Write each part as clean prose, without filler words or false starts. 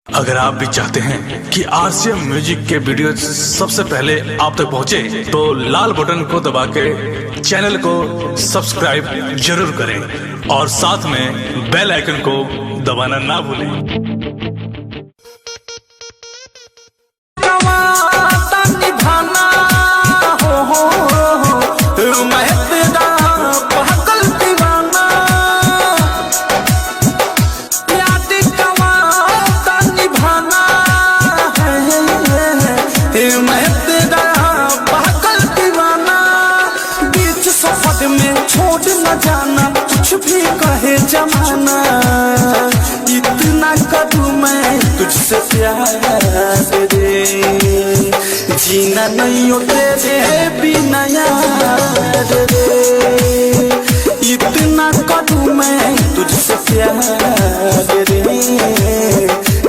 अगर आप भी चाहते हैं कि आरसीएम म्यूजिक के वीडियो सबसे पहले आप तक पहुंचे, तो लाल बटन को दबा के चैनल को सब्सक्राइब जरूर करें और साथ में बेल आइकन को दबाना ना भूलें। छोड़ न जाना कुछ भी कहे जमाना, इतना करूँ मैं तुझसे प्यार रे, जीना नहीं हो तेरे बिना यार रे, इतना करूँ मैं तुझसे प्यार रे,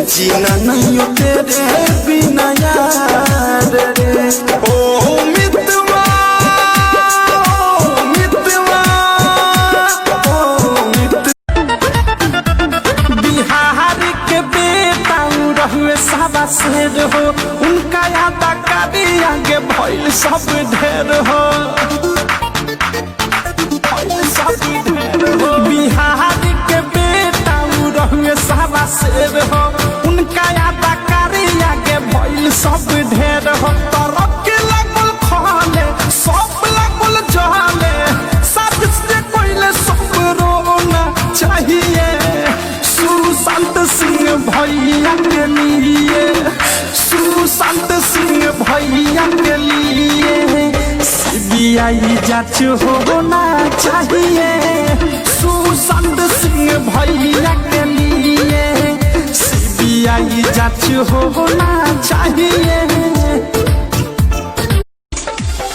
जीना नहीं हो तेरे बिना यार रे। ओ शेर हो उनका याद कभी आगे भइल सब ढेर हो, बिहार के बेटा रहुए सारा शेर हो, उनका याद कभी आगे भइल सब ढेर हो। तरफ के लगल खाले सब लगल जहाले, साजिश से कोइले सब रोना चाहिए। सुशांत सिंह भैया के लिए, सुशांत सिंह भैया के लिए सीबीआई जांच होना चाहिए। सुशांत सिंह भैया के लिए सीबीआई जांच होना चाहिए।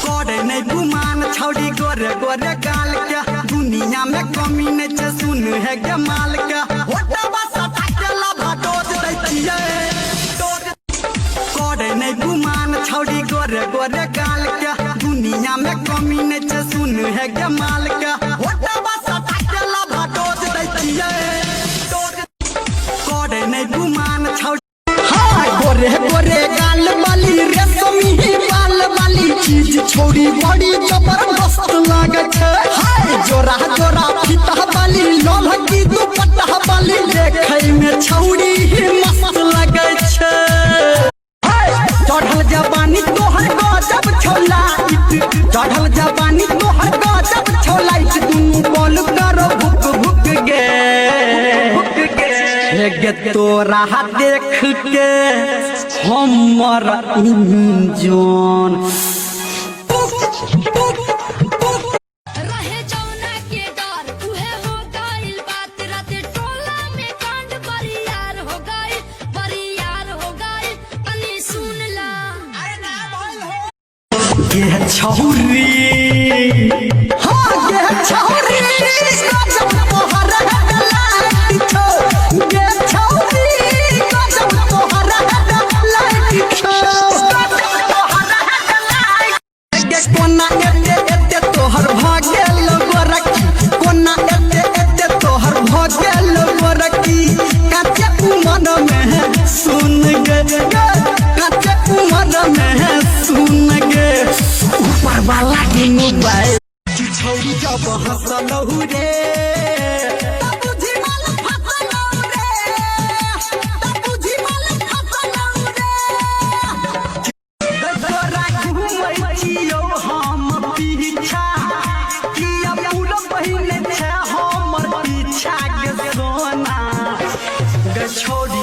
करे नहीं गुमान छौड़ी गोरे गोरे गाल क्या, दुनिया में कमी नहीं छे सुन है गमाल क्या, नहीं गुमान छौड़ी गोरे गोरे गाल क्या, दुनिया में कमी नहीं छे सुन है गमाल क्या, करे नहीं गुमान छौड़ी गोरे गोरे गाल वाली रेशमी बाल वाली चीज छोड़ी बड़ी जबरदस्त लागे छे। जोरा जोरा फीता वाली लोलकी दुपट्टा वाली देखे में छौड़ी मस्त लागे छे। चढ़ल जवानी तोहर गजब छौलाइट, चढ़ल जवानी तोहर गजब छौलाइट, दुनू बोल करो भुक भुक गे गे तोरा देख के हमर इंजन ये छौरी, हाँ ये छौरी गजब तोहर लाइट छौ, ये छौरी गजब तोहर लाइट छौ, गे कोना एते एते तोहर भागेल गोरकी, कोना एते एते तोहर भागेल गोरकी, काचे उमर में सुन गे, काचे उमर में सुन गे, ऊपर वाला की मोबाइल छौरी जब हंसलहु रे, तब बुझी माल फसलहु रे, तब बुझी माल फसलहु रे। तोरा घुमै छियौ हम पीछा, किया फूल पहिने छै हमर पीछा गे सोना, गे छौरी